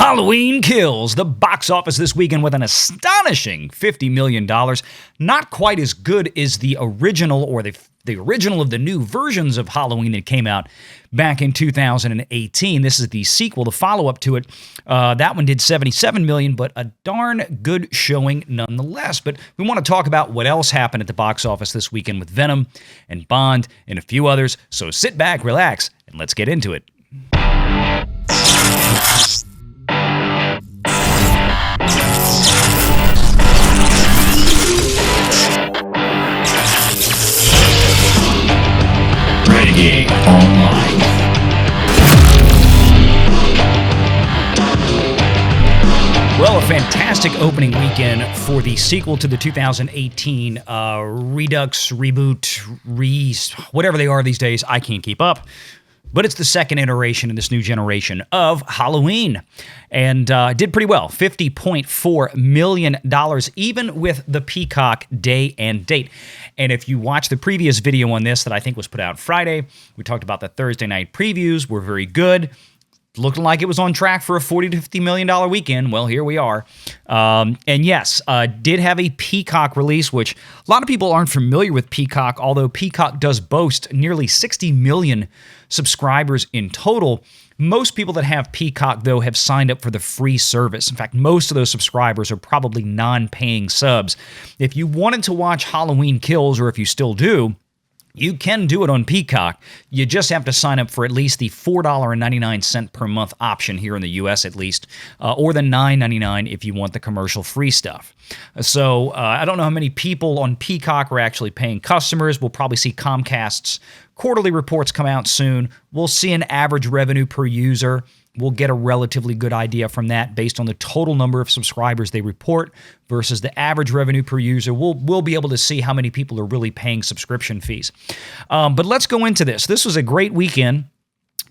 Halloween Kills the box office this weekend with an astonishing $50 million. Not quite as good as the original or the original of the new versions of Halloween that came out back in 2018. This is the sequel, the follow-up to it. That one did $77 million, but a darn good showing nonetheless. But we want to talk about what else happened at the box office this weekend with Venom and Bond and a few others. So sit back, relax, and let's get into it. Renegade Online. Well, a fantastic opening weekend for the sequel to the 2018 Redux, Reboot, whatever they are these days. I can't keep up. But it's the second iteration in this new generation of Halloween. And did pretty well, $50.4 million, even with the Peacock day and date. And if you watch the previous video on this that I think was put out Friday, we talked about the Thursday night previews, were very good. Looking like it was on track for a $40 to $50 million weekend. Well, here we are. And yes, did have a Peacock release, which a lot of people aren't familiar with Peacock, although Peacock does boast nearly 60 million subscribers in total. Most people that have Peacock, though, have signed up for the free service. In fact, most of those subscribers are probably non-paying subs. If you wanted to watch Halloween Kills, or if you still do, you can do it on Peacock. You just have to sign up for at least the $4.99 per month option here in the U.S. at least, or the $9.99 if you want the commercial-free stuff. So I don't know how many people on Peacock are actually paying customers. We'll probably see Comcast's quarterly reports come out soon. We'll see an average revenue per user. We'll get a relatively good idea from that based on the total number of subscribers they report versus the average revenue per user. We'll be able to see how many people are really paying subscription fees. But let's go into this. This was a great weekend.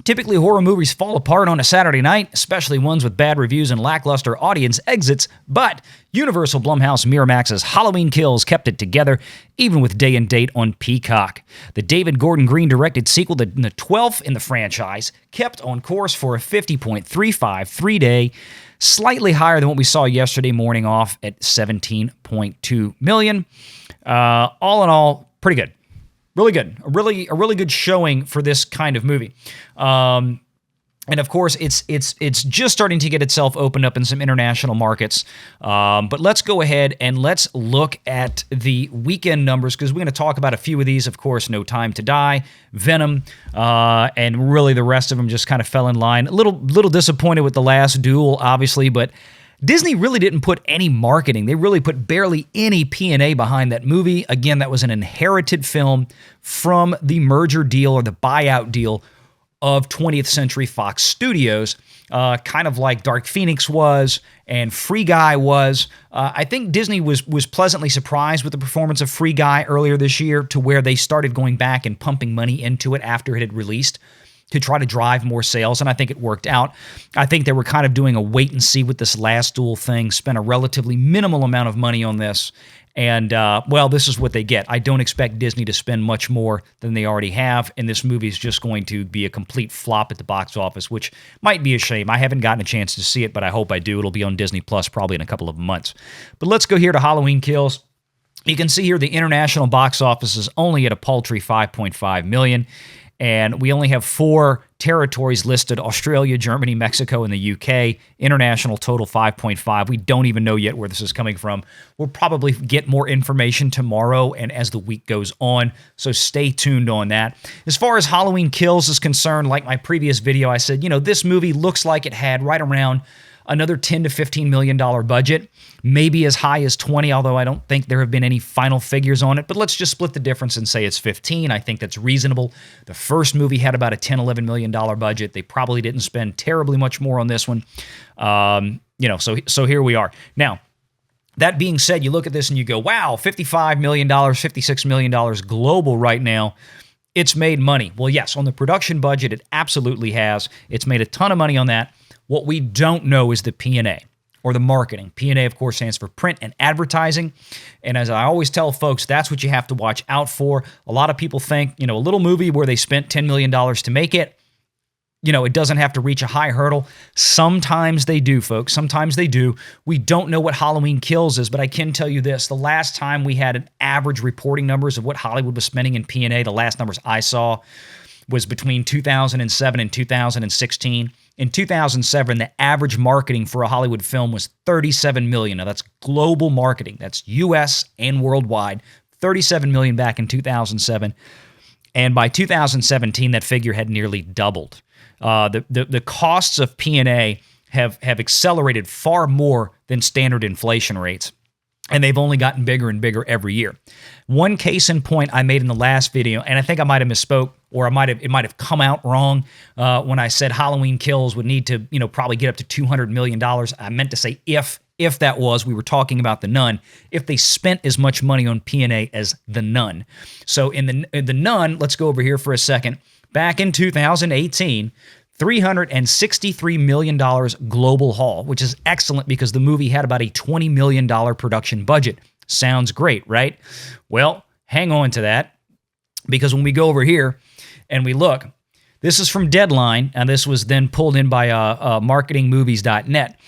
Typically, horror movies fall apart on a Saturday night, especially ones with bad reviews and lackluster audience exits, but Universal Blumhouse Miramax's Halloween Kills kept it together, even with day and date on Peacock. The David Gordon Green-directed sequel, the 12th in the franchise, kept on course for a 50.35 3-day, slightly higher than what we saw yesterday morning off at $17.2 million. All in all, pretty good. Really good. A really good showing for this kind of movie. And of course, it's just starting to get itself opened up in some international markets. But let's go ahead and let's look at the weekend numbers, because we're going to talk about a few of these. Of course, No Time to Die, Venom, and really the rest of them just kind of fell in line. A little disappointed with The Last Duel, obviously, but Disney really didn't put any marketing. They really put barely any P&A behind that movie. Again, that was an inherited film from the merger deal or the buyout deal of 20th Century Fox Studios, kind of like Dark Phoenix was and Free Guy was. I think Disney was pleasantly surprised with the performance of Free Guy earlier this year, to where they started going back and pumping money into it after it had released to try to drive more sales, and I think it worked out. I think they were kind of doing a wait and see with this Last Duel thing, spent a relatively minimal amount of money on this, and, well, this is what they get. I don't expect Disney to spend much more than they already have, and this movie is just going to be a complete flop at the box office, which might be a shame. I haven't gotten a chance to see it, but I hope I do. It'll be on Disney Plus probably in a couple of months. But let's go here to Halloween Kills. You can see here the international box office is only at a paltry $5.5 million. And we only have 4 territories listed: Australia, Germany, Mexico, and the UK. International total 5.5. We don't even know yet where this is coming from. We'll probably get more information tomorrow and as the week goes on, so stay tuned on that. As far as Halloween Kills is concerned, like my previous video, I said, this movie looks like it had right around another $10 to $15 million budget, maybe as high as 20, although I don't think there have been any final figures on it. But let's just split the difference and say it's 15. I think that's reasonable. The first movie had about a $10, $11 million budget. They probably didn't spend terribly much more on this one. So here we are. Now, that being said, you look at this and you go, wow, $55 million, $56 million global right now. It's made money. Well, yes, on the production budget, it absolutely has. It's made a ton of money on that. What we don't know is the P&A, or the marketing. P&A, of course, stands for print and advertising. And as I always tell folks, that's what you have to watch out for. A lot of people think, a little movie where they spent $10 million to make it, it doesn't have to reach a high hurdle. Sometimes they do, folks. Sometimes they do. We don't know what Halloween Kills is, but I can tell you this. The last time we had an average reporting numbers of what Hollywood was spending in P&A, the last numbers I saw was between 2007 and 2016. In 2007, the average marketing for a Hollywood film was $37 million. Now, that's global marketing. That's U.S. and worldwide. $37 million back in 2007. And by 2017, that figure had nearly doubled. The costs of P&A have accelerated far more than standard inflation rates, and they've only gotten bigger and bigger every year. One case in point I made in the last video, and I think I might have misspoke, or it might have come out wrong when I said Halloween Kills would need to probably get up to $200 million. I meant to say if that was, we were talking about The Nun, if they spent as much money on P&A as The Nun. So in the Nun, let's go over here for a second. Back in 2018, $363 million global haul, which is excellent because the movie had about a $20 million production budget. Sounds great, right? Well, hang on to that, because when we go over here and we look, this is from Deadline, and this was then pulled in by marketingmovies.net.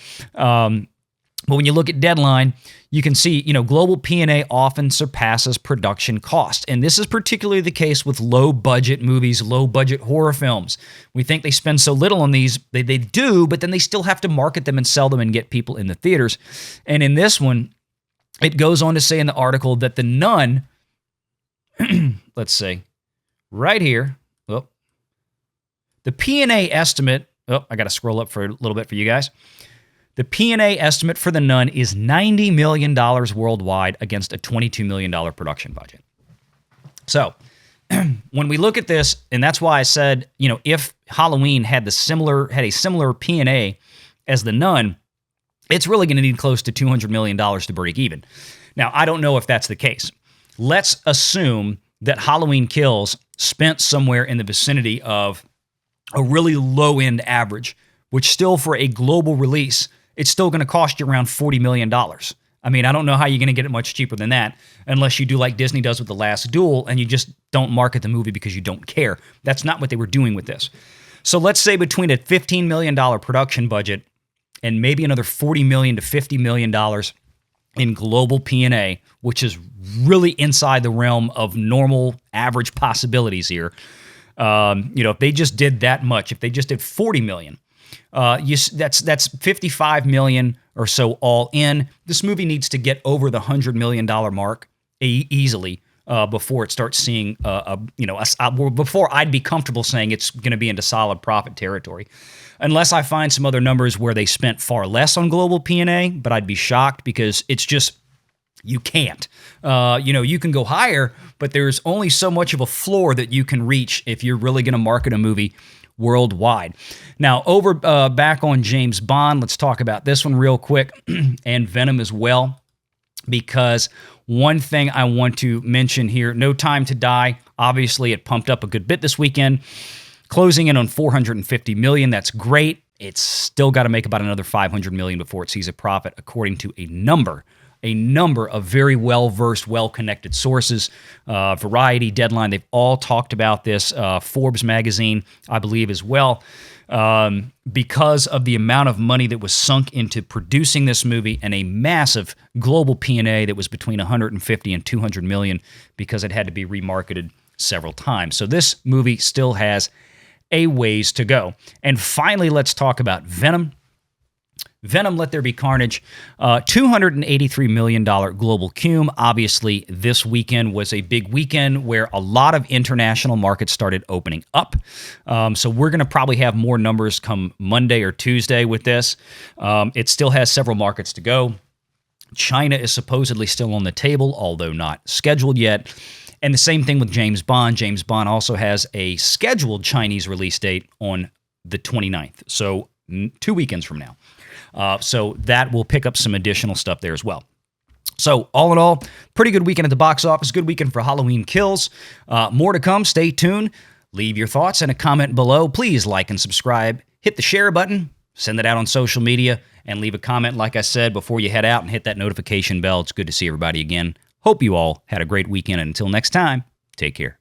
But when you look at Deadline, you can see, global P&A often surpasses production cost. And this is particularly the case with low-budget movies, low-budget horror films. We think they spend so little on these. They do, but then they still have to market them and sell them and get people in the theaters. And in this one, it goes on to say in the article that The Nun, let's see, right here, the P&A estimate, I got to scroll up for a little bit for you guys. The P&A estimate for The Nun is $90 million worldwide against a $22 million production budget. So when we look at this, and that's why I said, if Halloween had a similar P&A as The Nun, it's really going to need close to $200 million to break even. Now, I don't know if that's the case. Let's assume that Halloween Kills spent somewhere in the vicinity of a really low-end average, which still for a global release, it's still going to cost you around $40 million. I mean, I don't know how you're going to get it much cheaper than that unless you do like Disney does with The Last Duel and you just don't market the movie because you don't care. That's not what they were doing with this. So let's say between a $15 million production budget and maybe another $40 million to $50 million in global P&A, which is really inside the realm of normal average possibilities here. If they just did that much, if they just did $40 million, that's $55 million or so all in. This movie needs to get over the $100 million mark easily before it starts seeing, before I'd be comfortable saying it's going to be into solid profit territory. Unless I find some other numbers where they spent far less on global P&A, but I'd be shocked because it's just, you can't. You can go higher, but there's only so much of a floor that you can reach if you're really going to market a movie worldwide. Now, over back on James Bond, let's talk about this one real quick, and Venom as well, because one thing I want to mention here, No Time to Die, obviously it pumped up a good bit this weekend, closing in on $450 million. That's great. It's still got to make about another $500 million before it sees a profit, according to a number of very well-versed, well-connected sources. Variety, Deadline, they've all talked about this. Forbes magazine, I believe, as well. Because of the amount of money that was sunk into producing this movie and a massive global P&A that was between 150 and 200 million because it had to be remarketed several times. So this movie still has a ways to go. And finally, let's talk about Venom. Venom, Let There Be Carnage, $283 million global cum. Obviously, this weekend was a big weekend where a lot of international markets started opening up. So we're going to probably have more numbers come Monday or Tuesday with this. It still has several markets to go. China is supposedly still on the table, although not scheduled yet. And the same thing with James Bond. James Bond also has a scheduled Chinese release date on the 29th, so 2 weekends from now. So that will pick up some additional stuff there as well. So all in all, pretty good weekend at the box office. Good weekend for Halloween Kills. More to come. Stay tuned. Leave your thoughts in a comment below. Please like and subscribe. Hit the share button. Send it out on social media. And leave a comment, like I said, before you head out, and hit that notification bell. It's good to see everybody again. Hope you all had a great weekend. And until next time, take care.